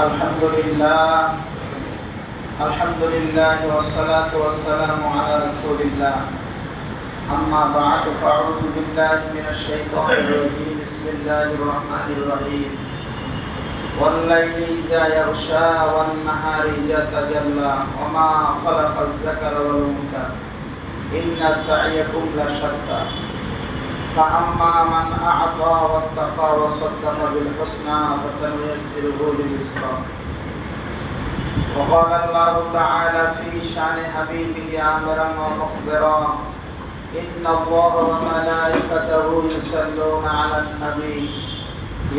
আলহামদুলিল্লাহ ওয়াসসালাতু ওয়াসসালামু আলা রাসূলিল্লাহ আম্মা বা'দু ফাআউযু বিল্লাহি মিনাশ শাইতানির রাজীম বিসমিল্লাহির রাহমানির রাহিম ওয়াল লাইলি ইযা ইয়াগশা ওয়ান নাহারি ইযা তাজাল্লা ওয়া মা খালাকায যাকারা ওয়াল উনসা ইন্না সা'য়াকুম লাশাত্তা فأما من أعطى واتقى وصدق بالحسنى فسنيسره لليسرى وقال الله تعالى في شأن حبيبه آمرا ومخبرا إن الله وملائكته يصلون على النبي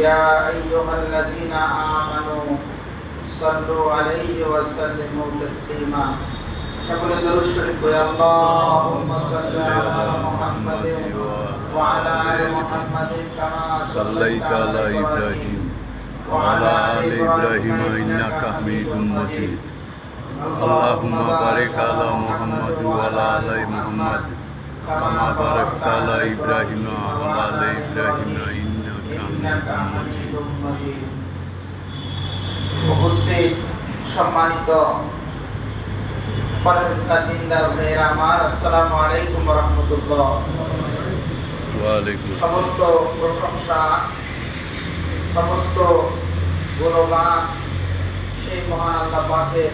يا أيها الذين آمنوا صلوا عليه وسلموا تسليما সকলে দরুদ শরীফ পড়ি আল্লাহুম্মা সাল্লি আলা মুহাম্মাদিন ওয়া আলা আলি মুহাম্মাদিন কামা সাল্লাইতা আলা ইব্রাহিম ওয়া আলা আলি ইব্রাহিম ইন্নাকা হামিদুম মাজিদ আল্লাহুম্মা বারিক আলা মুহাম্মাদ ওয়া আলা আলি মুহাম্মাদ কামা বারাকতা আলা ইব্রাহিম ওয়া আলা আলি ইব্রাহিম ইন্নাকা হামিদুম মাজিদ। উপস্থিত সম্মানিত আসসালামু আলাইকুম ওয়া রাহমাতুল্লাহ। সমস্ত প্রশংসা সমস্ত গুণগান সেই মহান আল্লাহ পাকের,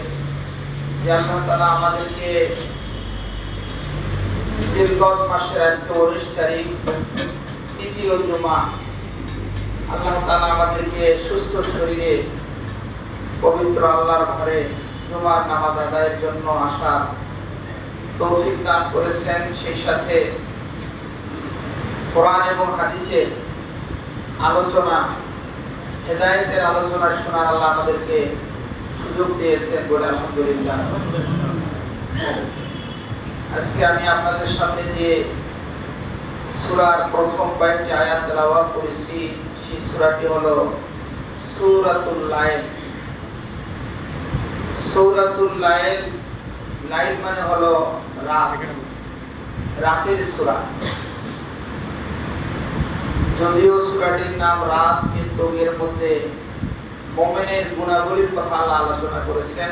যে আল্লাহ তাআলা আমাদেরকে জিলকদ মাসের আজকে 19 তারিখ তৃতীয় জুমা, আল্লাহ তাআলা আমাদেরকে সুস্থ শরীরে পবিত্র আল্লাহর ঘরে জুমার নামাজ আদায়ের জন্য আসার তৌফিক দান করেছেন। সেই সাথে কোরআন এবং হাদিসের আলোচনা, হেদায়েতের আলোচনা শোনার আল্লাহ আমাদেরকে সুযোগ দিয়েছেন বলে আলহামদুলিল্লাহ। আজকে আমি আপনাদের সামনে যে সূরার প্রথম কয়েকটি আয়াত তেলাওয়াত করেছি, সেই সূরাটি হলো সূরাতুল লাইল। সূরাতুল লাইল, লাইল মানে হলো রাত, রাতের সূরা। যদিও সূরাটির নাম রাত, কিন্তু এর মধ্যে মুমিনের গুণাবলীর কথা আল্লাহ আলোচনা করেছেন।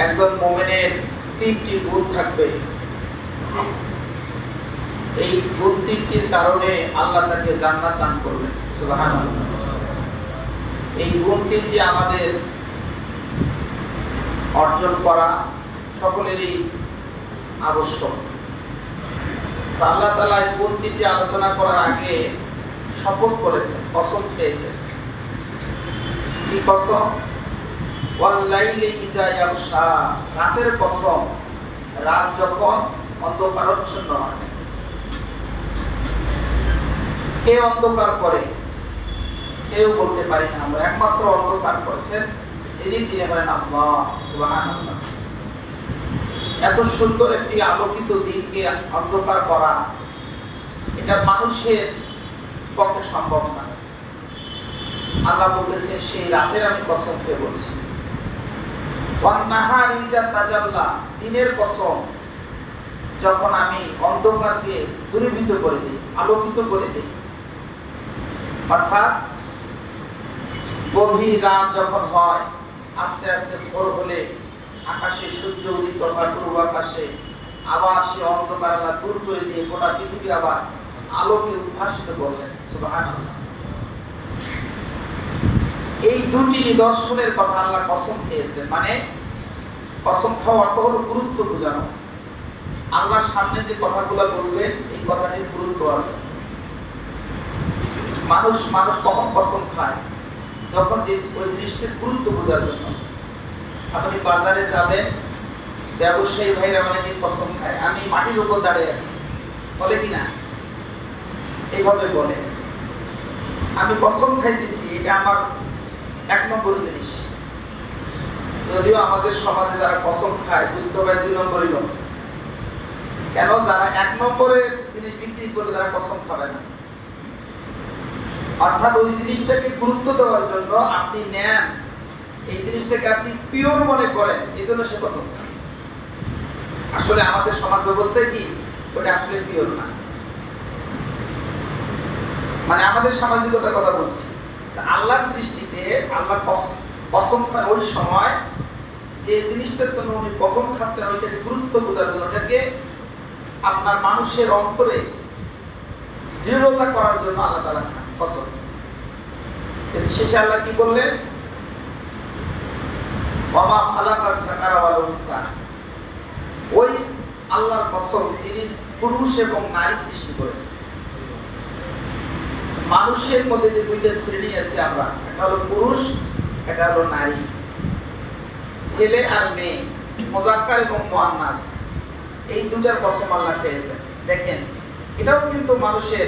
একজন মুমিনের 3টি গুণ থাকবে। এই গুণ 3টির কারণে আল্লাহ তাকে জান্নাত দান করবেন, সুবহানাল্লাহ। এই গুণ 3টি আমাদের অর্জন করা সকলেরই আবশ্যক। আল্লাহ তাআলা এই গুণ 3টি আলোচনা করার আগে শপথ করেছেন, কসম খেয়েছেন। কি কসম? ওয়াল লাইলি ইযা ইয়াগশা, রাতের কসম, রাত যখন অন্ধকারাচ্ছন্ন হয়। কে অন্ধকার করে? কেউ বলতে পারি না আমরা, একমাত্র অন্ধকার করেছেন যিনি, তিনি হলেন আল্লাহ, সুবহানাল্লাহ। এত সুন্দর একটি আলোকিত দিনকে অন্ধকার করা, এটা মানুষের পক্ষে সম্ভব না। আল্লাহ বলতেছেন সেই রাতের আমি কসম খেয়ে বলছি। ওয়ান নাহারি ইযা তাজাল্লা, দিনের কসম, যখন আমি অন্ধকারকে দূরীভূত করে দিই, আলোকিত করে দিই। অর্থাৎ গভীর রাত যখন হয়, আস্তে আস্তে ভোর হলে আকাশে সূর্য উদিত হয়, পূর্ব আকাশে, আবার সে অন্ধকার আল্লাহ দূর করে দিয়ে গোটা পৃথিবী আবার আলোকে উদ্ভাসিত করলেন, সুবহানাল্লাহ। এই দুটি নিদর্শনের কথা আল্লাহ কসম খেয়েছেন। মানে কসম খাওয়া অর্থ হলো গুরুত্ব বোঝানো। আল্লাহর সামনে যে কথাগুলো বলবেন, এই কথাটির গুরুত্ব আছে। মানুষ কখন কসম খায়? যখন যে ওই জিনিসটির গুরুত্ব বোঝার জন্য। আপনি বাজারে যাবেন, ব্যবসায়ী ভাইরা অনেকে কসম খায়, আমি মাটির উপর দাঁড়িয়ে আছি, বলে কি না? এইভাবে বলে, আমি কসম খাইতেছি, এটা আমার 1 নম্বর জিনিস। যদিও আমাদের সমাজে যারা কসম খায়, বুঝতে পারে 2 নম্বরই লোক। কেন? যারা 1 নম্বরের জিনিস বিক্রি করলে তারা কসম খাবে না। অর্থাৎ ওই জিনিসটাকে গুরুত্ব দেওয়ার জন্য আপনি নেন, এই জিনিসটাকে আপনি পিওর মনে করেন, এই জন্য সে কসম খায়। আসলে আমাদের সমাজ ব্যবস্থায় কি ওটা আসলে পিওর না। মানে আমাদের সামাজিকতার কথা বলছি, আল্লাহর দৃষ্টিতে আল্লাহ কসম খান ওই সময় যে জিনিসটার জন্য উনি কসম খাচ্ছেন ওইটাকে গুরুত্ব বোঝার জন্য, ওটাকে আপনার মানুষের অন্তরে দৃঢ়তা করার জন্য আল্লাহ তাআলা কসম। শেষে আল্লাহ কি বললেন? ওয়া খালাকাস যাকারা ওয়াল উনসা। ওই আল্লাহর কসম যিনি পুরুষ এবং নারী সৃষ্টি করেছেন। মানুষের মধ্যে যে দুইটা শ্রেণী আছে, আমরা একটা হলো পুরুষ, একটা হলো নারী, ছেলে আর মেয়ে, মুযাক্কার এবং মুআন্নাস, এই দুটার কসম আল্লাহ পেয়েছেন। দেখেন, এটাও কিন্তু মানুষের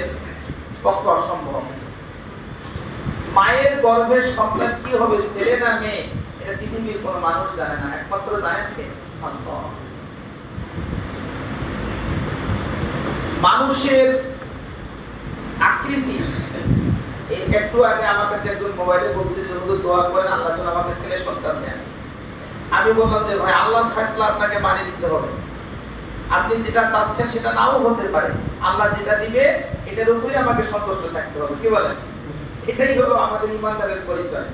পক্ষে অসম্ভব। মায়ের গর্ভের সন্তান কি হবে, ছেলে না মেয়ে, এটা পৃথিবীর কোনো মানুষ জানে না, একমাত্র জানেন কে? আল্লাহ। মানুষের আকৃতি, এই একটু আগে আমার কাছে একজন মোবাইলে বলছে যে হুজুর দোয়া করেন আল্লাহ যেন আমাকে ছেলে সন্তান দেন। আমি বললাম যে ভাই, আল্লাহর ফয়সালা আপনাকে মানিয়ে নিতে হবে। আপনি যেটা চাচ্ছেন সেটা নাও হতে পারে, আল্লাহ যেটা দিবে এটার উপরেই আমাকে সন্তুষ্ট থাকতে হবে। কি বলেন? এটাই হলো আমাদের ইমানদারের পরিচয়।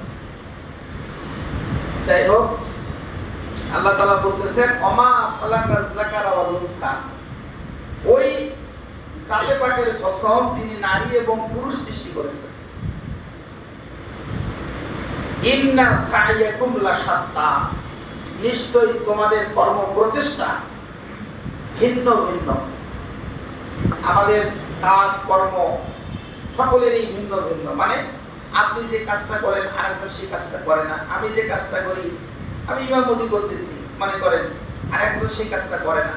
যাই হোক, আল্লাহ তাআলা বলতেছেন ওমা খালাকাজ যাকারা ওয়াল উনসা। ওই জাতে পাকের কসম যিনি নারী এবং পুরুষ সৃষ্টি করেছেন। ইন্না সাইয়াকুম লাশাত্তা। নিশ্চয়ই তোমাদের কর্ম প্রচেষ্টা ভিন্ন ভিন্ন। আমাদের কাজ কর্ম সকলেরই ভিন্ন ভিন্ন। মানে আপনি যে কাজটা করেন আরেকজন সেই কাজটা করে না। আমি যে কাজটা করি, আমি ইমামতি করতেছি মনে করেন, আরেকজন সেই কাজটা করে না।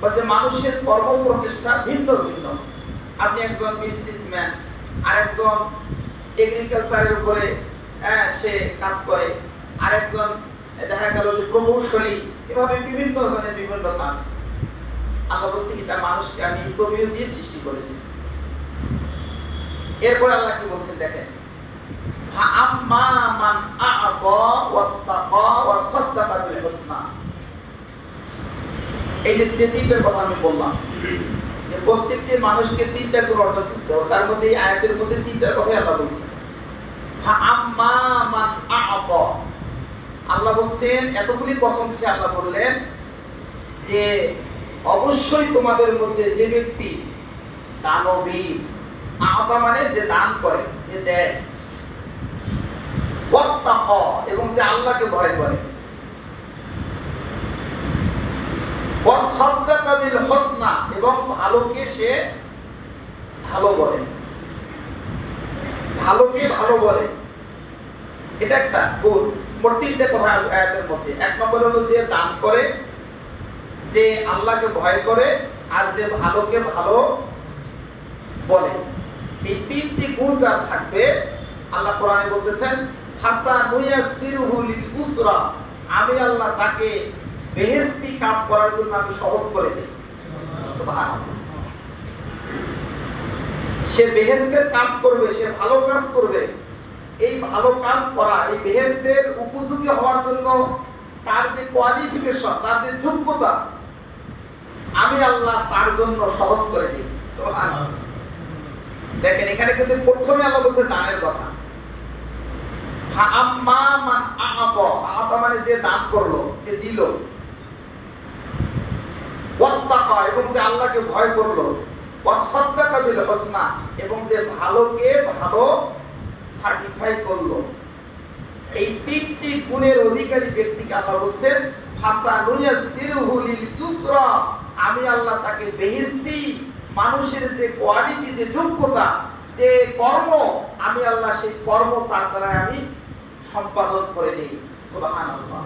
বলছে মানুষের কর্ম প্রচেষ্টা ভিন্ন ভিন্ন। আপনি একজন বিজনেসম্যান, আরেকজন এগ্রিকালচারের উপরে সে কাজ করে, আরেকজন দেখা গেল যে প্রকৌশলী, এভাবে বিভিন্ন জনের বিভিন্ন কাজ। আল্লাহ বলছে এটা মানুষকে আমি তবিয়ত দিয়ে সৃষ্টি করেছি। এরপর আল্লাহ কি বলছেন দেখেন, ফাআম্মা মান আ'তা ওয়াত্তাকা ওয়া সাদ্দাকা বিল হুসনা। এই যে তিনটার কথা আমি বললাম, যে প্রত্যেকটি মানুষকে তিনটা গুণ অর্জন করতে হবে, তার মধ্যে এই আয়াতের মধ্যে তিনটার কথাই আল্লাহ বলছেন। ফাআম্মা মান আ'তা, আল্লাহ বলছেন, এতগুলি কসম খেয়ে আল্লাহ বললেন যে অবশ্যই তোমাদের মধ্যে যে ব্যক্তি দানবীর, আ'তা মানে যে দান করে, যে দেয়, ওয়াত্তাকা এবং যে আল্লাহকে ভয় করে, ওয়াসাদ্দাকা বিল হুসনা এবং ভালোকে সে ভালো বলে, ভালোকে ভালো বলে। এটা একটা গুণ। মোট তিনটে কথা আয়াতের মধ্যে। এক নম্বর হলো যে দান করে, যে আল্লাহকে ভয় করে, আর যে ভালোকে ভালো বলে। এই তিনটি গুণ যার থাকবে, আল্লাহ কোরআনে বলতেছেন ফাসানুয়াসসিরুহু লিল উসরা, আমি আল্লাহ তাকে বেহেশতি কাজ করার জন্য আমি সহজ করে দেই। সুবহানাল্লাহ। সে বেহেশতের কাজ করবে, সে ভালো কাজ করবে। এই ভালো কাজ করা, এই বেহেশতের উপযোগী হওয়ার জন্য তার যে কোয়ালিফিকেশন, তার যে যোগ্যতা, আমি আল্লাহ তার জন্য সহজ করে দিই। সুবহানাল্লাহ। দেখেন, এখানে কিন্তু প্রথমে আল্লাহ বলছে দানের কথা। ফাআম্মা মান আ'তা, আ'তা মানে যে দান করলো, যে দিল, ওয়াত্তাকা এবং যে আল্লাহকে ভয় করলো, ওয়াসাদ্দাকা বিল হুসনা এবং যে ভালোকে ভালো সার্টিফাই করলো। এই তিনটি গুণের অধিকারী ব্যক্তিকে আল্লাহ বলছেন ফাসানুয়াসসিরুহু লিল ইউসরা, আমি আল্লাহ তাকে বেহেশতি, মানুষের যে কোয়ালিটি, যে যোগ্যতা, যে কর্ম, আমি আল্লাহ সেই কর্ম তার দ্বারা আমি সম্পাদন করে নিই। সুবহানাল্লাহ।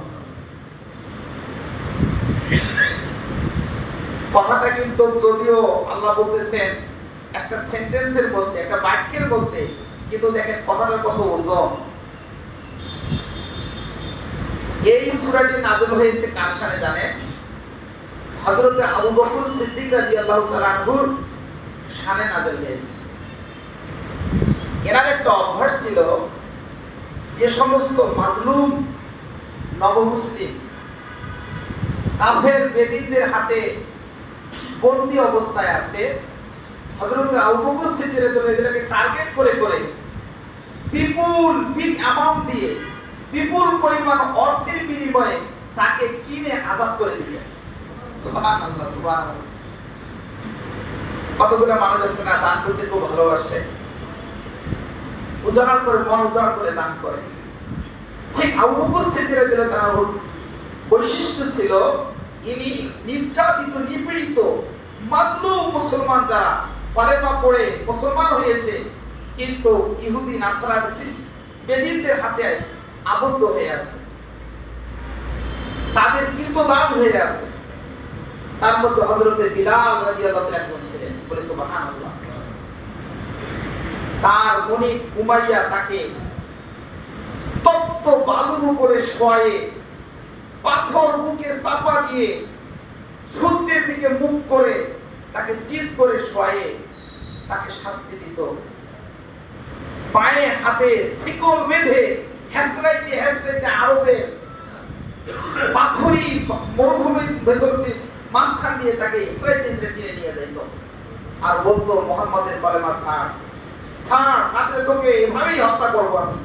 কথাটা কিন্তু যদিও আল্লাহ বলতেছেন একটা সেন্টেন্সের মধ্যে, একটা বাক্যের মধ্যে, কিন্তু দেখেন কথাটার কত ওজন। এই সূরাটি নাযিল হয়েছে কার শানে জানেন? হযরত আবু বকর সিদ্দিক রাদিয়াল্লাহু তাআলা আনহুর শানে নাযিল হয়েছে। এনার একটা অভ্যাস ছিল, যে সমস্ত মাজলুম নবমুসলিম কাফের বেদিনদের হাতে বন্দী অবস্থায় আছে, হযরত আবু বকর সিদ্দিক রাদিয়াল্লাহু তাআলা এদেরকে টার্গেট করে করে বিপুল বিগ অ্যামাউন্ট দিয়ে বিপুল পরিমাণ অর্থের বিনিময়ে তাকে কিনে আজাদ করে দিলেন। সুবহানাল্লাহ, সুবহানাল্লাহ। কতগুলো মানুষ আছে না দান করতে খুব ভালোবাসে, উজাড় করে, মন উজাড় করে দান করে। ঠিক আবু বকর সিদ্দিক রাদিয়াল্লাহু তাআলার বৈশিষ্ট্য ছিল, ইনি নির্যাতিত, নিপীড়িত, মাজলুম মুসলমান যারা কলেমা পড়ে মুসলমান হয়েছে কিন্তু ইহুদি নাসরানি বেদিনদের হাতে আবদ্ধ হয়ে আছে, তাদের কৃতদাস হয়ে আছে। তার মধ্যে হযরত বিলাল রাদিয়াল্লাহু তাআলা একজন ছিলেন। বলে সুবহানাল্লাহ। তার বনি উমাইয়া তাকে তপ্ত বালুর উপরে শোয়ে, পাথর বুকে চাপা দিয়ে, সূর্যের দিকে মুখ করে তাকে চিৎ করে শোয়ে তাকে শাস্তি দিত। পায়ে হাতে শিকল বেঁধে হেসরাইতে হেসরাইতে আরবের পাথরি মরুভূমির ভেতর দিয়ে মাঝখান দিয়ে তাকে হেসরাইতে হেসরাইতে নিয়ে যাইত আর বলতো, মুহাম্মাদের কলেমা ছাড়, ছাড়, নাহলে তোকে এভাবেই হত্যা করবো আমি,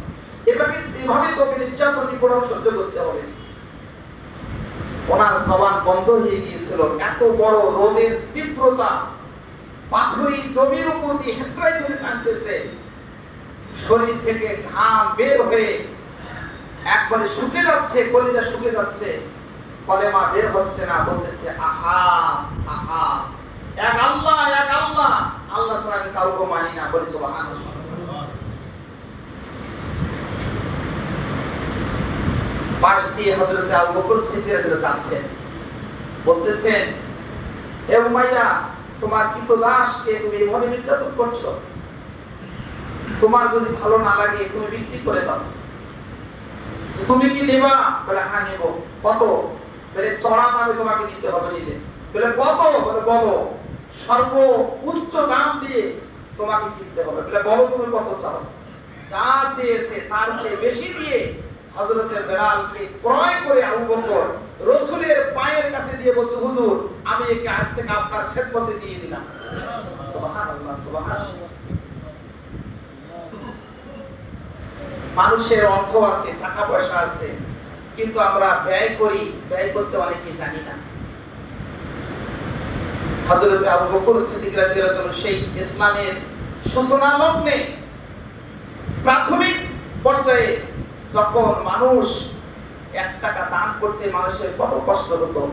এভাবেই তোকে নির্যাতন নিপীড়ন সহ্য করতে হবে। ওনার জবান বন্ধ হয়ে গিয়েছিল, এত বড় রোদের তীব্রতা, পাথরি জমির উপর দিয়ে হেসরাইতে টানতেছে, শরীর থেকে ঘাম বের হয়ে একবারে শুকিয়ে যাচ্ছে, কলিজা শুকিয়ে যাচ্ছে, কলেমা বের হচ্ছে না, বলতেছে আহা আহা, এক আল্লাহ, এক আল্লাহ, আল্লাহ ছাড়া আমি কাউকে মানি না। বলি সুবহানাল্লাহ। পাশ দিয়ে হযরত আবু বকর সিদ্দিক রাদিয়াল্লাহু যাচ্ছেন, বলতেছেন, হে উমাইয়া, তোমার কৃতদাসকে তুমি এভাবে নির্যাতন করছো, তোমার যদি ভালো না লাগে তুমি বিক্রি করে দাও। তুমি কি নেবা? বলে হ্যাঁ নেব। কত? বলে চড়া দামে তোমাকে নিতে হবে। নিলে বলে কত? বলে বলো। সর্ব উচ্চ দাম দিয়ে তোমাকে কিনতে হবে। বলে বলো তুমি কত চাও? যা চেয়েছে তার চেয়ে বেশি দিয়ে হযরত বেলালকে ক্রয় করে আবু বকর রাসূলের পায়ের কাছে দিয়ে বলছে, হুজুর আমি একে আজ থেকে আপনার খেদমতে দিয়ে দিলাম। সুবহানাল্লাহ, সুবহানাল্লাহ। মানুষের অর্থ আছে, টাকা পয়সা আছে, কিন্তু আমরা ব্যয় করি, ব্যয় করতে অনেকে জানি না। হযরত আবু বকর সিদ্দিক রাদিয়াল্লাহু তাআলা সেই ইসলামের সূচনা লগ্নে প্রাথমিক পর্যায়ে যখন মানুষ 1 টাকা দান করতে মানুষের কত কষ্ট হতো,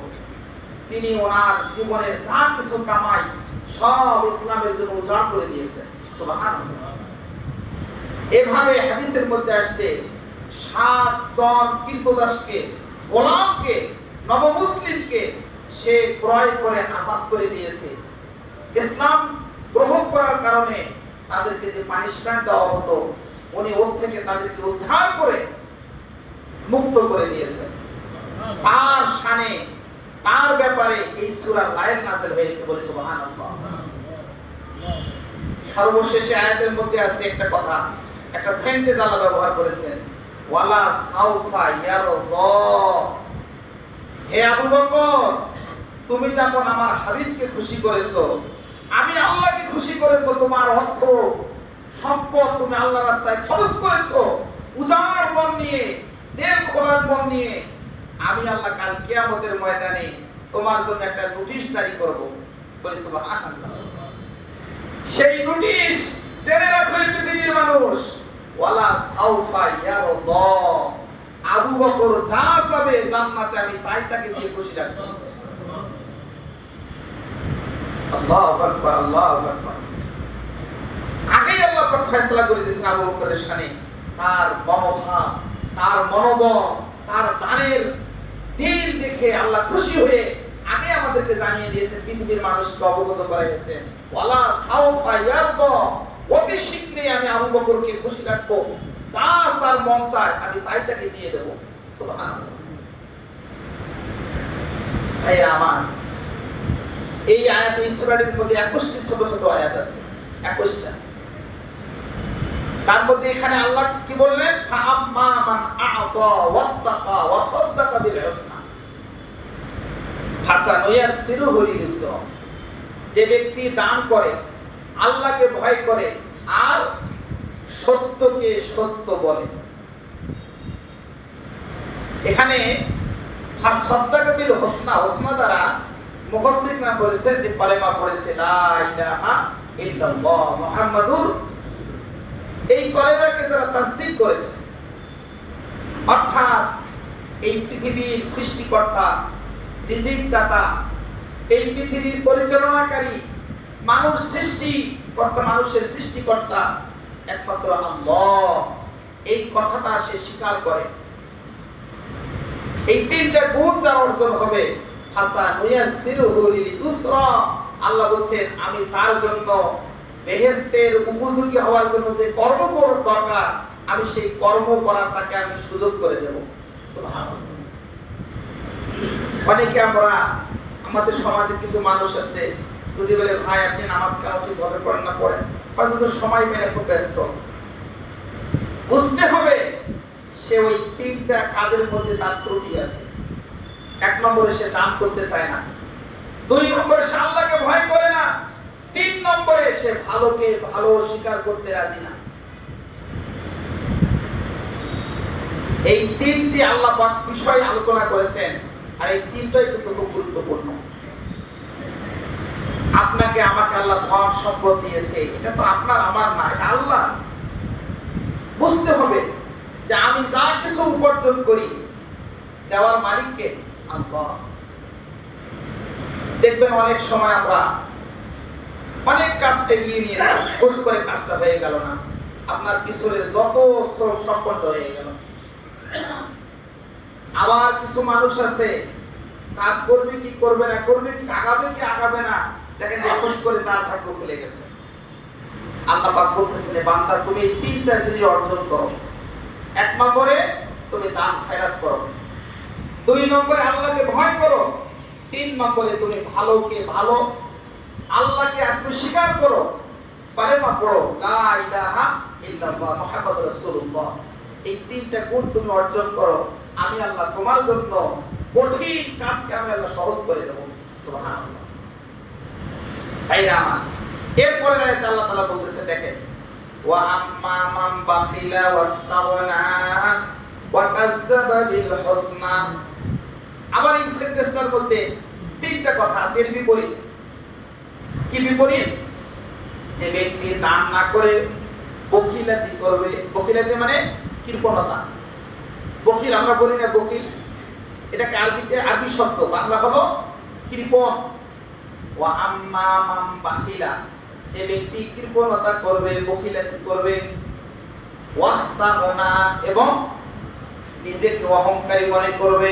তিনি ওনার জীবনের যা কিছু কামাই সব ইসলামের জন্য উজাড় করে দিয়েছেন। সুবহানাল্লাহ। এভাবে হাদিসের মধ্যে আসছে 7 জন কৃতদাসকে, গোলামকে, নবমুসলিমকে সে ক্রয় করে আজাদ করে দিয়েছে। ইসলাম গ্রহণ করার কারণে তাদেরকে যে পানিশমেন্ট দেওয়া হতো, উনি ওর থেকে তাদেরকে উদ্ধার করে মুক্ত করে দিয়েছেন। তার শানে, তার ব্যাপারে এই সূরার আয়াত নাযিল হয়েছে। বলে সুবহানাল্লাহ। সর্বশেষে আয়াতের মধ্যে আছে একটা কথা, একটা সেন্টেন্স আল্লাহ ব্যবহার করেছেন, ওয়ালা সাউফা ইয়ারদা। হে আবু বকর, তুমি যেমন আমার হাবিবকে খুশি করেছো, আমি আল্লাহকে খুশি করেছো। তোমার অর্থ সম্পদ তুমি আল্লাহর রাস্তায় খরচ করেছো উজাড় মন নিয়ে, দিল খোলা মন নিয়ে। আমি আল্লাহ কাল কিয়ামতের ময়দানে তোমার জন্য একটা নোটিশ জারি করব। বলে সুবহানাল্লাহ। সেই নোটিশ জেনে রাখো পৃথিবীর মানুষ, ওয়ালা সাউফা ইয়ারদা। আবু বকর যা চাবে জান্নাতে আমি তাই তাকে দিয়ে খুশি রাখব। আল্লাহু আকবার, আল্লাহু আকবার। আগেই আল্লাহ পাক ফয়সালা করে দিয়েছেন আবু বকরের শানে, তার মনোভাব, তার মনোবল, তার দানের দিল দেখে আল্লাহ খুশি হয়ে আগে আমাদেরকে জানিয়ে দিয়েছেন, পৃথিবীর মানুষকে অবগত করাইছেন, ওয়ালা সাউফা ইয়ারদা। অতি শীঘ্রই আমি আবু বকরকে খুশি রাখবো, যা তার মন চায় আমি তাই তাকে দিয়ে দেব। সুবহানাল্লাহ। ভাইরা আমার, এই আয়াতে সূরাটির মধ্যে 21টি ছোট ছোট আয়াত আছে, 21টা। তার মধ্যে এখানে আল্লাহ কি বললেন, ফাআম্মা মান আ'তা ওয়াত্তাকা ওয়া সাদ্দাকা বিল হুসনা ফাসানুয়াসসিরুহু লিল-ইউসরা। যে ব্যক্তি দান করে, আল্লাহকে ভয় করে আর সত্যকে সত্য বলে। এখানে সাদ্দাকাবিল হোসনা, হোসনা দ্বারা মুফাসসির নাম বলেছেন যে কলেমা পড়েছে লা ইলাহা ইল্লাল্লাহ মুহাম্মাদুর, এই কলেমাকে যারা তাসদীক করেছে, অর্থাৎ এই পৃথিবীর সৃষ্টিকর্তা, রিজিক দাতা, এই পৃথিবীর পরিচালনাকারী, মানুষ সৃষ্টিকর্তা, মানুষের সৃষ্টিকর্তা একমাত্র আল্লাহ, এই কথাটা সে স্বীকার করে। এই তিনটা গুণ যার অর্জন হবে, ফাসানুয়াসসিরুহু লিল ইউসরা, আল্লাহ বলেন আমি তার জন্য বেহেশতের উপযোগী হওয়ার জন্য যে কর্ম করার দরকার, আমি সেই কর্ম করার তাকে আমি সুযোগ করে দেব। সুবহানাল্লাহ। অনেকে আমরা, আমাদের সমাজে কিছু মানুষ আছে, যদি বলে ভাই আপনি নামাজ কেন ঠিকভাবে পড়েন না, পড়েন, হয়তো তো সময় পেলে খুব ব্যস্ত। বুঝতে হবে সে ওই তিনটা কাজের মধ্যে তার ত্রুটি আছে। এক নম্বরে সে দান করতে চায় না, দুই নম্বরে সে আল্লাহকে ভয় করে না, তিন নম্বরে সে ভালোকে ভালো স্বীকার করতে রাজি না। এই তিনটি আল্লাহ পাক বিষয় আলোচনা করেছেন, আর এই তিনটাই কিন্তু খুব গুরুত্বপূর্ণ। আপনাকে আমাকে আল্লাহ ধন সম্পদ দিয়েছে, এটা তো আপনার আমার না, এটা আল্লাহ। বুঝতে হবে যে আমি যা কিছু উপার্জন করি, দেওয়ার মালিককে আল্লাহ। দেখবেন অনেক সময় আমরা অনেক কাজ এগিয়ে নিয়েছি, হুট করে কাজটা হয়ে গেল না, আপনার পিছনে যত শ্রম সম্পন্ন হয়ে গেল। আবার কিছু মানুষ আছে, কাজ করবে কি করবে না, করবে কি আগাবে কি আগাবে না, দেখেন যে খুশ করে তার ভাগ্য খুলে গেছে। আল্লাহ পাক বলতেছেন বান্দা তুমি এই তিনটা জিনিস অর্জন করো। এক নম্বরে তুমি দান খয়রাত করো, দুই নম্বরে আল্লাহকে ভয় করো, তিন নম্বরে তুমি ভালোকে ভালো, আল্লাহকে আত্মস্বীকার করো, কালেমা পড়ো লা ইলাহা ইল্লাল্লাহ মুহাম্মাদুর রাসূলুল্লাহ। এই তিনটা গুণ তুমি অর্জন করো, আমি আল্লাহ তোমার জন্য কঠিন কাজকে আমি আল্লাহ সহজ করে দেব। সুবহানাল্লাহ। আইরামা এরপরে আয়াতে আল্লাহ তাআলা বলতেছেন, দেখেন ওয়া আম্মা মান বাখিলা ওয়াস্তাগনা ওয়া কাযযাবা বিল হুসনা। আবার এই সেন্টেন্সটার মধ্যে তিনটা কথা আছে, এর বিপরীত। কি বিপরীত? যে ব্যক্তি দান না করে বখিলাতি করবে, বখিলাতি মানে কৃপণতা। বখিল আমরা বলি না, বখিল এটাকে আরবিতে, আরবি শব্দ, বাংলা হলো কৃপণ। ওয়া আম্মা মান বাখিলা, যে ব্যক্তি কৃপণতা করবে, বখিলাতি করবে, ওয়াস্তাগনা এবং নিজেকে অহংকারী মনে করবে,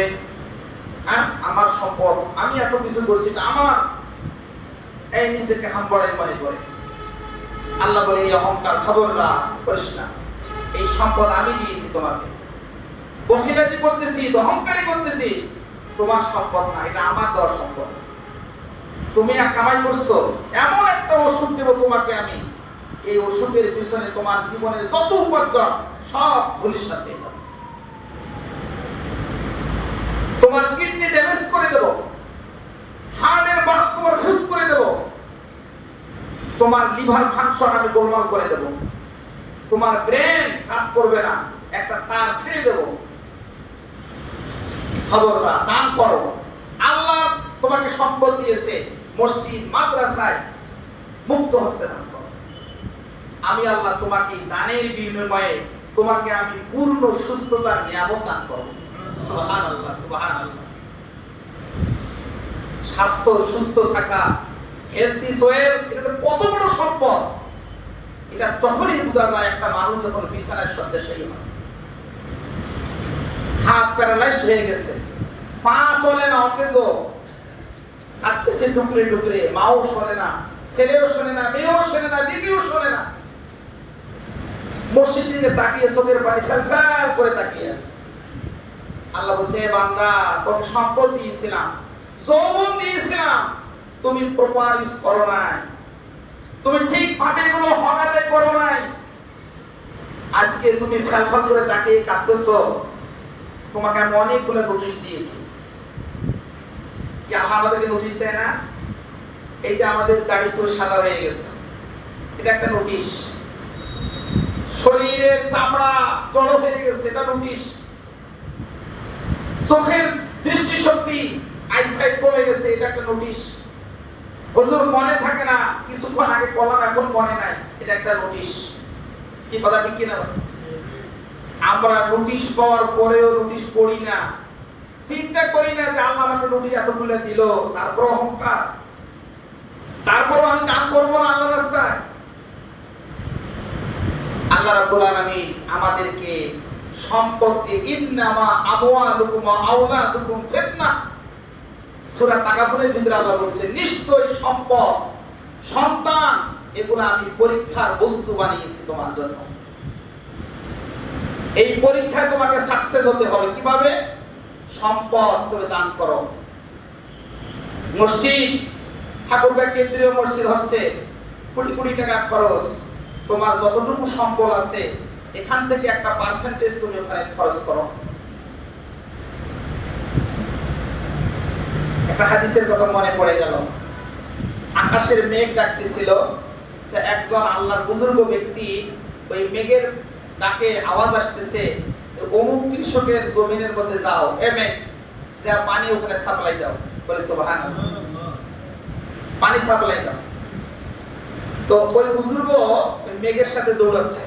আমার সম্পদ, আমি এত কিছু করছি, এটা আমার, এই নিজেকে হাম্বড়াই মনে করে। আল্লাহ বলে এই অহংকার খবরদার করিস না, এই সম্পদ আমি দিয়েছি তোমাকে, বখিলাতি করতেছিস, অহংকারী করতেছিস, তোমার সম্পদ না, এটা আমার দেওয়ার সম্পদ। তুমি কামাই করছো, এমন একটা ওষুধ দেব তোমাকে আমি, এই ওষুধের পিছনে তোমার জীবনের যত উপার্জন সব ভুলির সাথে, তোমার কিডনি ড্যামেজ করে দেব, হার্টের বাল্ব তোমার ফিউজ করে দেব, তোমার লিভার ফাংশন আমি গোলমাল করে দেব, তোমার ব্রেন কাজ করবে না, একটা তার ছেড়ে দেব। খবরদার দান করো। আল্লাহ তোমাকে সম্পদ দিয়েছে, মসজিদ মাদ্রাসায় মুক্ত হস্তে দান করো। আমি আল্লাহ তোমাকে দানের বিনিময়ে তোমাকে আমি পূর্ণ সুস্থতার নিয়ামত দান করব। সুবহানাল্লাহ, সুবহানাল্লাহ। স্বাস্থ্য, সুস্থ থাকা, হেলথ ইজ ওয়েলথ, এটা কত বড় সম্পদ। এটা তখনই বোঝা যায় একটা মানুষ যখন বিছানায় শয্যাশায়ী হয়, হাত প্যারালাইজড হয়ে গেছে, পা চলে না, অকেজ, হাঁটতেছে টুকরে টুকরে, মাও শোনে না, ছেলেও শোনে না, মেয়েও শোনে না, বিবিও শোনে না, মসজিদ দিকে তাকিয়ে চোখের পানি ফেল ফেল করে তাকিয়ে আছে। আল্লাহ বলছে বান্দা তোকে সম্পদ দিয়েছিলাম, যৌবন দিয়েছিলাম, তুমি প্রপার ইউজ করো নাই, তুমি ঠিকভাবে এগুলো হগাতে করো নাই, আজকে তুমি ফেল ফেল করে তাকিয়ে কাঁদতেছো, তোমাকে আমি অনেকগুলো নোটিশ দিয়েছি। কি আল্লাহ আমাদেরকে নোটিশ দেয় না? এই যে আমাদের গাড়ি তো সাদা হয়ে গেছে, এটা একটা নোটিশ। শরীরের চামড়া জড়ো হয়ে গেছে, এটা নোটিশ। চোখের দৃষ্টিশক্তি আইসাইট কমে গেছে, এটা একটা নোটিশ। হুজুর মনে থাকে না, কিছুক্ষণ আগে কলাম এখন মনে নাই, এটা একটা নোটিশ। কি কথা ঠিক কিনা? আমরা নোটিশ পাওয়ার পরেও নোটিশ পড়ি না, চিন্তা করি না যে আল্লাহ আমাকে নোটিশ এতগুলো দিল, তারপর অহংকার, তারপর আমি দান করবো না আল্লাহর রাস্তায়। আল্লাহ রাব্বুল আলামিন আমাদেরকে সম্পদকে ইন্নামা আমওয়ালুকুম ওয়া আওলাদুকুম ফিতনাহ, সূরা তাকাবুরের ভিতরে আল্লাহ বলেছেন নিশ্চয়ই সম্পদ, সন্তান এগুলো আমি পরীক্ষার বস্তু বানিয়েছি তোমার জন্য। এই পরীক্ষায় তোমাকে সাকসেস হতে হবে। কিভাবে? সম্পদ তুমি দান করো। মসজিদ, ঠাকুরগাঁ কেন্দ্রীয় মসজিদ হচ্ছে কোটি কোটি টাকা খরচ। তোমার যতটুকু সম্পদ আছে এখান থেকে একটা পার্সেন্টেজ তুমি ওখানে খরচ করো। একটা হাদিসের কথা মনে পড়ে গেল। আকাশের মেঘ ডাকতেছিল, তো একজন আল্লাহর বুজুর্গ ব্যক্তি ওই মেঘের ডাকে আওয়াজ আসতেছে, অমুক কৃষকের জমিনের মধ্যে যাও, এ মেঘ যা পানি ওখানে সাপ্লাই দাও। বলে সুবহানাল্লাহ, পানি সাপ্লাই দাও। তো ওই বুজুর্গ ওই মেঘের সাথে দৌড়াচ্ছে,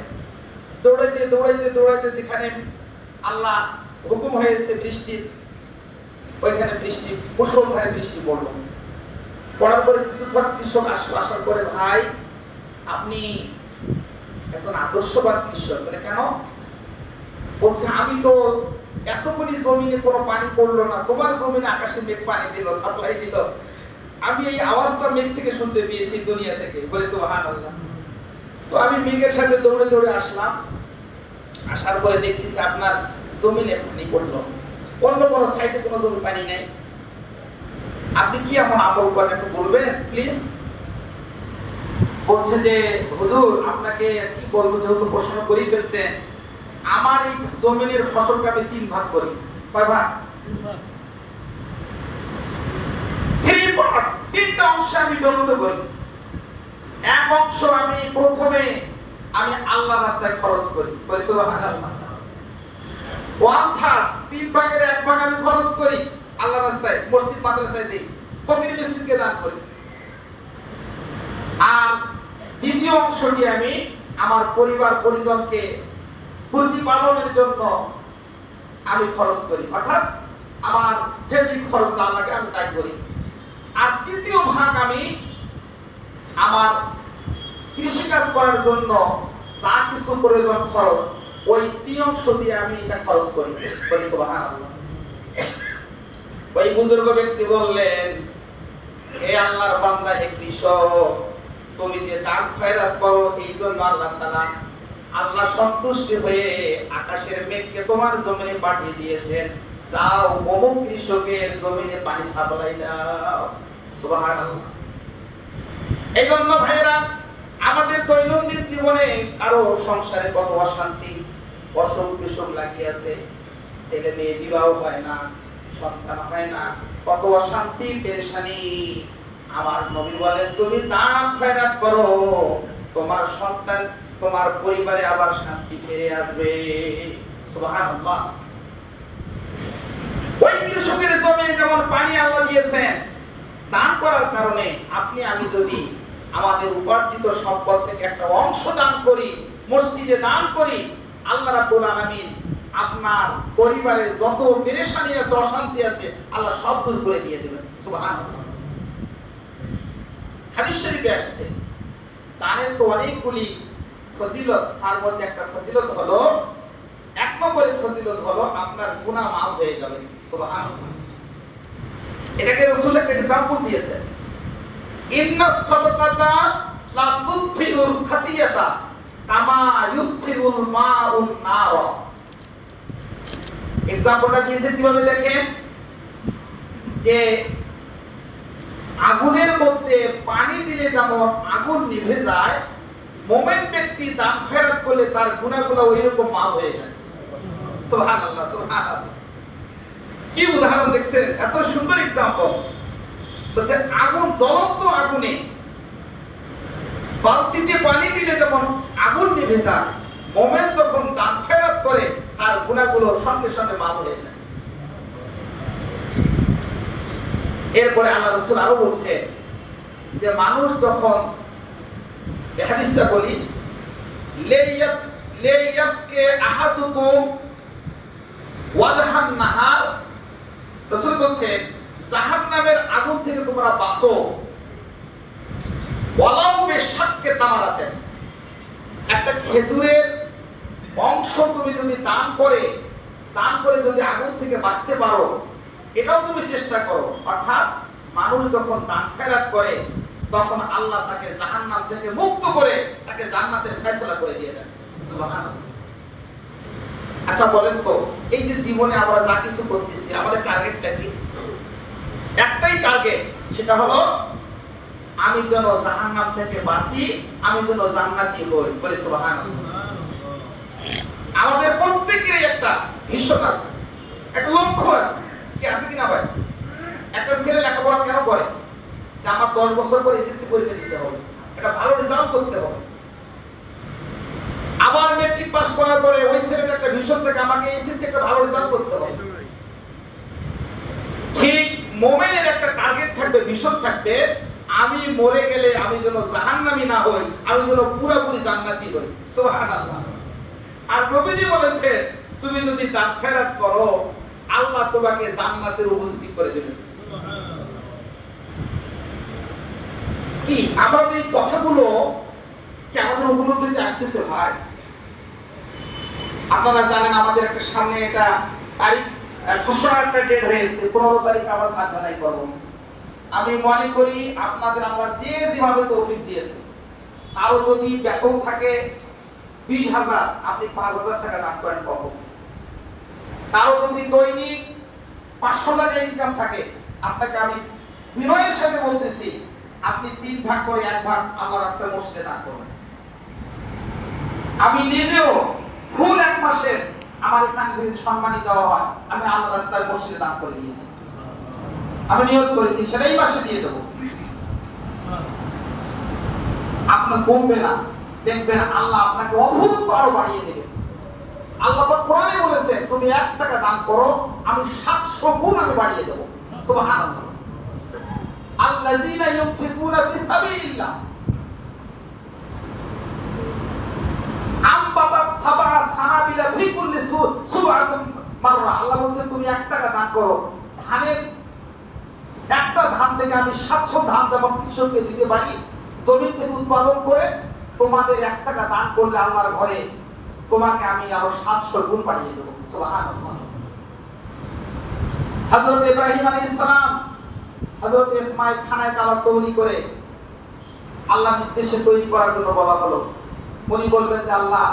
দৌড়াইতে দৌড়াইতে দৌড়াইতে যেখানে আল্লাহ হুকুম হয়েছে বৃষ্টির, ওইখানে বৃষ্টি, মুষলধারে বৃষ্টি পড়লো। পড়ার পরে কিছুক্ষণ কৃষক আসলো, আসার পরে ভাই আপনি একজন আদর্শবান কৃষক। বলে কেন? বলছে আমি তো এতগুলি জমিনে কোনো পানি পড়লো না, তোমার জমিনে আকাশে মেঘ পানি দিল, সাপ্লাই দিল, আমি এই আওয়াজটা মেঘ থেকে শুনতে পেয়েছি, দুনিয়া থেকে। বলে সুবহানাল্লাহ। তো আমি মেঘের সাথে দৌড়ে দৌড়ে আসলাম, আসার পরে দেখতেছি আপনার জমিনে পানি পড়লো, অন্য কোনো সাইডে কোনো জমি পানি নেই। আপনি কি এমন আমল করেন একটু বলবেন প্লিজ? বলছে যে হুজুর আপনাকে কি বলবো, যেহেতু প্রশ্ন করে ফেলছেন, আমার এই জমিনের ফসলকে আমি 3 ভাগ করি। কয় ভাগ? 3 পার্ট, 3টা অংশে আমি বিভক্ত করি। এক অংশ আমি প্রথমে আমি আল্লাহর রাস্তায় খরচ করি। বলি সুবহানাল্লাহ। 1/3, 3 ভাগের 1 ভাগ আমি খরচ করি আল্লাহর রাস্তায়, মসজিদ মাদ্রাসায় দেই, ফকির মিসকিনকে দান করি। আর দ্বিতীয় অংশটি আমি আমার পরিবার পরিজনকে প্রতিপালনের জন্য আমি খরচ করি, অর্থাৎ আমার ফ্যামিলি খরচ যা লাগে আমি তাই করি। আর তৃতীয় ভাগ আমি আমার কৃষিকাজ করার জন্য যা কিছু প্রয়োজন খরচ, ওই 3 অংশ দিয়ে আমি এটা খরচ করি। বলি সুবহানাল্লাহ। ওই বুজুর্গ ব্যক্তি বললেন, হে আল্লাহর বান্দা, হে কৃষক, তুমি যে দান খয়রাত করো এই জন্য আল্লাহ তাআলা, আল্লাহ সন্তুষ্টি হয়ে আকাশের মেঘকে তোমার জমিনে পাঠিয়ে দিয়েছেন, যাও অমুক কৃষকের জমিনে পানি সাপ্লাই দাও। সুবহানাল্লাহ। এই জন্য ভাইরা, আমাদের দৈনন্দিন জীবনে কারো সংসারে কত অশান্তি, অসুখ বিসুখ লাগিয়ে আছে, ছেলে মেয়ে বিবাহ হয় না, সন্তান হয় না, কত অশান্তি পেরেশানি। আমার নবী বলেন তুমি দান খয়রাত করো, তোমার সন্তান, তোমার পরিবারে আবার শান্তি ফিরে আসবে। সুবহানাল্লাহ। ওই কৃষকের জমিনে যেমন পানি আল্লাহ দিয়েছেন, দান করার কারণে আপনি আমি যদি আমাদের উপার্জিত সম্পদ থেকে একটা অংশ দান করি, মসজিদে দান করি, আল্লাহ রাব্বুল আলামিন আপনার পরিবারের যত পেরেশানি আছে, অশান্তি আছে, আল্লাহ সব দূর করে দিয়ে দেবেন। সুবহানাল্লাহ। হাদিস শরীফে আসছে দানের তো অনেকগুলি ফজিলত, তার মধ্যে একটা ফজিলত হলো, 1 নম্বরের ফজিলত হলো আপনার গুনাহ মাফ হয়ে যাবে। সুবহানাল্লাহ। এটাকে রাসূল একটা एग्जांपल দিয়েছেন, ইন্নাস সাদাকাতা লা তুদফিউল খাতিয়াতা কামা ইউদফিউল মাউন নার। एग्जांपलটা দিয়েছেন কিভাবে দেখেন, যে আগুনের মধ্যে পানি দিলে যেমন আগুন নিভে যায়, মুমিন ব্যক্তি দান খয়রাত করলে তার গুনাহগুলো ওইরকম মাফ হয়ে যায়। সুবহানাল্লাহ, সুবহানাল্লাহ। কি উদাহরণ দেখছেন, এত সুন্দর एग्जांपल। বলছে আগুন, জ্বলন্ত আগুনে বালতিতে পানি দিলে যেমন আগুন নিভে যায়, মুমিন যখন দান খয়রাত করে তার গুনাহগুলো সঙ্গে সঙ্গে মাফ হয়ে যায়। এরপরে আল্লাহ রাসূল আরো বলছে যে মানুষ যখন এই হাদিসটা বলি লেয়াতকে আহাদুকুম ওয়াজহান নাহার, রাসূল বলছেন জাহান্নামের আগুন থেকে তোমরা বাঁচো ওয়ালাউ বিশাক্কে তামারাতেন। একটা খেজুরের অংশ তুমি যদি দান করে যদি আগুন থেকে বাঁচতে পারো, এটাও তুমি চেষ্টা করো। অর্থাৎ মানুষ যখন দান খয়রাত করে তখন আল্লাহ তাকে জাহান্নাম থেকে মুক্ত করে তাকে জান্নাতের ফয়সালা করে দিয়ে দেন। সুবহানাল্লাহ। আচ্ছা বলেন তো, এই যে জীবনে আমরা যা কিছু করতেছি আমাদের টার্গেটটা কি? একটাই টার্গেট, সেটা হলো আমি যেন জাহান্নাম থেকে বাঁচি, আমি যেন জান্নাতি হই। বলে সুবহানাল্লাহ। আমাদের প্রত্যেকেরই একটা ভিশন আছে, একটা লক্ষ্য আছে, কি আছে কিনা ভাই? একটা ছেলে লেখাপড়া কেন করে? যে আমার 10 বছর পর এসএসসি পরীক্ষা দিতে হবে, একটা ভালো রেজাল্ট করতে হবে। আবার মেট্রিক পাস করার পরে ওই ছেলের একটা ভিশন থেকে আমাকে এসএসসি একটা ভালো রেজাল্ট করতে হবে। ঠিক মুমিনের একটা টার্গেট থাকবে, ভিশন থাকবে, আমি মরে গেলে আমি যেন জাহান্নামী না হই, আমি যেন পুরোপুরি জান্নাতি হই। সুবহানাল্লাহ। আর নবীজি বলেছে তুমি যদি দান খয়রাত করো আল্লাহ তোমাকে জান্নাতের উপযোগী করে দেবেন। কি আমাদের এই কথাগুলো কি আমাদের উপলব্ধিতে আসতেছে ভাই? আপনারা জানেন আমাদের একটা সামনে এটা তারিখ ঘোষণা একটা ডেট হয়েছে, 15 তারিখ আমরা সাধনাই করব। আমি মনে করি আপনাদের আল্লাহ যে যেভাবে তৌফিক দিয়েছে, কারো যদি বেতন থাকে 20,000 আপনি 5,000 টাকা দান করেন পাবো। কারো যদি দৈনিক 500 টাকা ইনকাম থাকে, আপনাকে আমি বিনয়ের সাথে বলতেছি আপনি 3 ভাগ করে 1 ভাগ আল্লাহর রাস্তায় মসজিদে দান করবেন। আমি নিজেও ফুল 1 মাসের আমার এখানে যদি সম্মানিত দেওয়া হয় আমি আল্লাহর রাস্তায় মসজিদে দান করে দিয়েছি। আমি নিয়ত করেছি সেটা এই মাসে দিয়ে দেব। আপনার কমবে না, দেখবেন আল্লাহ আপনাকে অভূত আরো বাড়িয়ে দেবে। আল্লাহ পাক কোরআনে বলেছেন তুমি 1 টাকা দান করো আমি 700 গুণ আমি বাড়িয়ে দেব। সুবহানাল্লাহ। আল্লাযীনা ইউনফিকুনা ফি সাবিলিল্লাহ আমবাতাত সাবআ সানাবিলা ফি কুল্লি সুবআতিন মাররা। আল্লাহ বলেন তুমি 1 টাকা দান করো, ধানের একটা ধান থেকে আমি 700 ধান যেমন কৃষককে দিতে পারি, জমি থেকে উৎপাদন করে তোমাদের 1 টাকা দান করলে আল্লাহর ঘরে তোমাকে আমি আরো 700 গুণ বাড়িয়ে দেব। সুবহানাল্লাহ। হযরত ইব্রাহিম আলাইহিস সালাম হযরত ইসমাঈল খানায় কাবা তৈরি করে আল্লাহর নির্দেশে তৈরি করার জন্য বলা হলো। উনি বলবেন যে আল্লাহ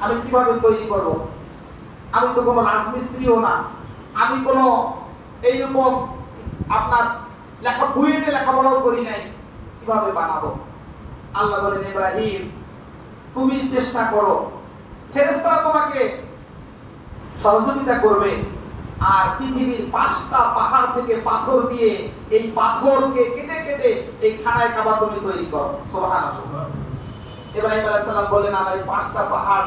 আমি কিভাবে তৈরি করব? আমি তো কোনো রাজমিস্ত্রিও না, আমি কোনো এইরকম আপনার বুয়েটে লেখাপড়াও করি নাই, কিভাবে বানাবো? আল্লাহ বলেন ইব্রাহিম তুমি চেষ্টা করো, ফেরেশতারা তোমাকে সহযোগিতা করবে, আর পৃথিবীর 5টা পাহাড় থেকে পাথর দিয়ে এই পাথরকে কেটে কেটে এই খানায় কাবা তুমি তৈরি করো। সুবহানাল্লাহ। ইব্রাহিম আলাইহিস সালাম বললেন আমার 5টা পাহাড়,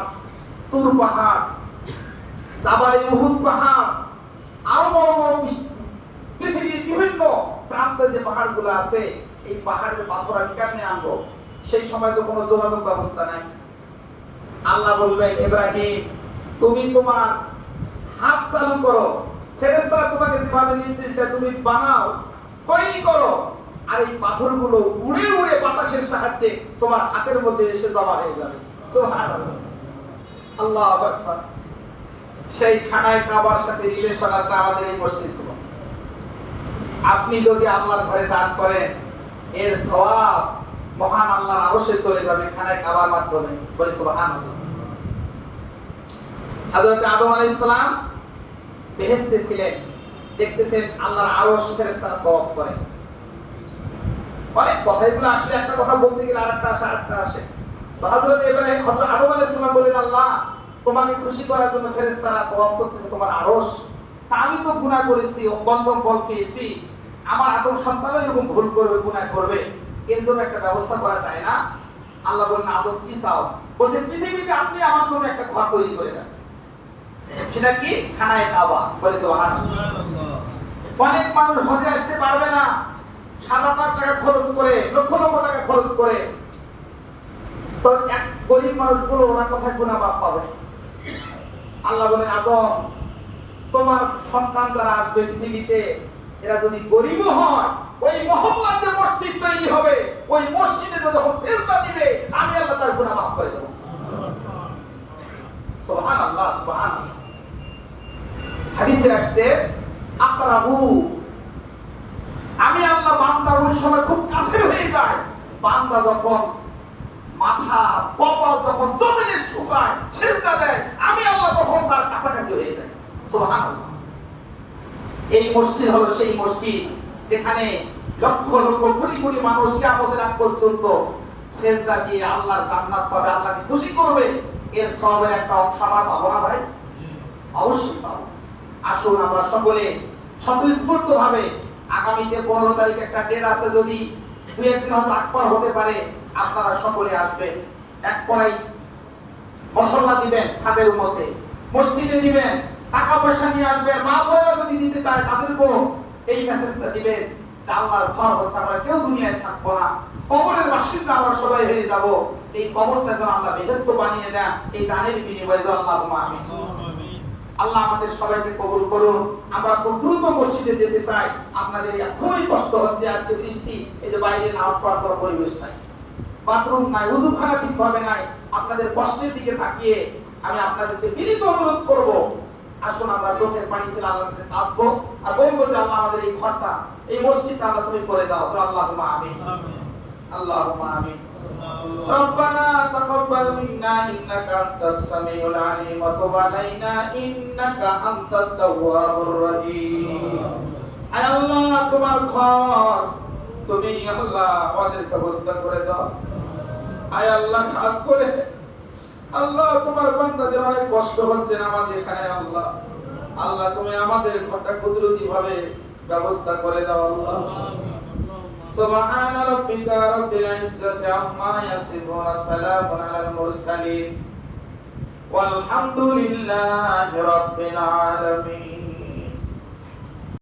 তুর পাহাড়, জাবালে উহুদ পাহাড়, আরো বড় বড় পৃথিবীর বিভিন্ন প্রান্তে যে পাহাড়গুলো আছে এই পাহাড়ের পাথর আমি কেমনে আনবো? সেই সময় তো কোনো যোগাযোগ ব্যবস্থা নাই। আল্লাহ বলবেন ইব্রাহিম তুমি তোমার হাত চালু করো, ফেরেশতারা তোমাকে যেভাবে নির্দেশ দেয় তুমি বানাও, তৈরি করো, আর এই পাথরগুলো উড়ে উড়ে বাতাসের সাহায্যে তোমার হাতের মধ্যে এসে জমা হয়ে যাবে। সুবহানাল্লাহ। আল্লাহু আকবার। সেই খানায় কাবার সাথে রিলেশন আছে আমাদের এই মসজিদগুলো। আপনি যদি আল্লাহর ঘরে দান করেন এর সওয়াব মহান আল্লাহর আরশে চলে যাবে খানায় কাবার মাধ্যমে। বলি সুবহানাল্লাহ। হযরত আদম আলাইহিস সালাম বেহেশতে ছিলেন, দেখতেছেন আল্লাহর আরশ ফেরেশতারা তওয়াফ করে। অনেক কথাগুলো আসলে একটা কথা বলতে গেলে আরেকটা আসে। তো হযরত ইব্রাহিম হযরত আদম আলাইহিস সালাম বলেন আল্লাহ তোমাকে খুশি করার জন্য ফেরেশতারা তওয়াফ করতেছে তোমার আরশ, তা আমি তো গুনাহ করেছি, গন্ধম ফল খেয়েছি, আমার আদম সন্তানও এরকম ভুল করবে, গুনাহ করবে, এর জন্য একটা ব্যবস্থা করা যায় না? আল্লাহ বলেন আদম কি চাও? বলছে পৃথিবীতে আপনি আমার জন্য একটা ঘর তৈরি করে দেন, সেটা কি খানায়ে কাবা। বলে সুবহানাল্লাহ। অনেক মানুষ হজে আসতে পারবে না, 7,000 টাকা খরচ করে, লক্ষ লক্ষ টাকা খরচ করে, তো এক গরিব মানুষগুলো ওনার কথায় গুনাহ মাফ পাবে। আল্লাহ বলেন আদম, তোমার সন্তান যারা আসবে পৃথিবীতে এরা যদি গরিব হয়, ওই মহল্লায় যে মসজিদ তৈরি হবে ওই মসজিদে যখন সিজদা দিবে আমি আল্লাহ তার গুনাহ মাফ করে দেব। সুবহানাল্লাহ সুবহানাল্লাহ। হাদিসে আসছে আকরাবু, আমি আল্লাহ বান্দার ওই সময় খুব কাছের হয়ে যায়, বান্দা যখন মাথা কপাল যখন জমিনে ঝুঁকায় সিজদা দেয় আমি আল্লাহ তখন তার কাছাকাছি হয়ে যাই। সুবহানাল্লাহ। এই মসজিদ হলো সেই মসজিদ যেখানে লক্ষ লক্ষ কোটি কোটি মানুষ কিয়ামতের আগ পর্যন্ত সিজদা দিয়ে আল্লাহর জান্নাত পাবে, আল্লাহকে খুশি করবে। এর সওয়াবের একটা অংশ আমরা পাবো না ভাই? অবশ্যই পাবো। আসুন আমরা সকলে স্বতঃস্ফূর্তভাবে, আগামীতে 15 তারিখ একটা ডেট আছে, যদি 2-1 দিন হয়তো আকবার হতে পারে, আপনারা সকলে আসবেন। এক পড়াই মশলা দিবেন, ছাদের মধ্যে মসজিদে দিবেন, টাকা পয়সা নিয়ে আসবেন। মা বোনেরা যদি দিতে চায় তাদেরকেও এই মেসেজটা দিবেন যে আল্লাহর ঘর হচ্ছে আমরা কেউ দুনিয়ায় থাকবো না, কবরের বাসিন্দা আমরা সবাই হয়ে যাব। এই কবরটা যেন আল্লাহ বেহেশত বানিয়ে দেন এই দানের বিনিময়ে। আল্লাহুম্মা আমিন। আল্লাহ আমাদের সবাইকে কবুল করুন। আমরা খুব দ্রুত মসজিদে যেতে চাই, আপনাদের খুবই কষ্ট হচ্ছে, আজকে বৃষ্টি, এই যে বাইরে নামাজ পড়ার পর পরিবেশ নাই, বাথরুম নাই, ওযুখানা ঠিকভাবে নাই। আপনাদের কষ্টের দিকে তাকিয়ে আমি আপনাদেরকে বিনীত অনুরোধ করব, আসুন আমরা চোখের পানি ফেলে আল্লাহর কাছে কাঁদবো আর বলবো যে আল্লাহ আমাদের এই ঘরটা, এই মসজিদটা আল্লাহ তুমি করে দাও। তো আল্লাহুম্মা আমিন, আল্লাহুম্মা আমিন। ربنا تقبل منا إنك أنت السميع العليم وتب علينا إنك أنت التواب الرحيم। আয় আল্লাহ তোমার ঘর তুমি আল্লাহ আমাদের ব্যবস্থা করে দাও। আয় আল্লাহ খাস করে আল্লাহ তোমার বান্দাদের অনেক কষ্ট হচ্ছে নামাজ এখানে, আল্লাহ আল্লাহ তুমি আমাদের ঘরটা কুদরতি ভাবে ব্যবস্থা করে দাও আল্লাহ। سبحان ربك رب العزة عما يصفون سلام على المرسلين والحمد لله رب العالمين।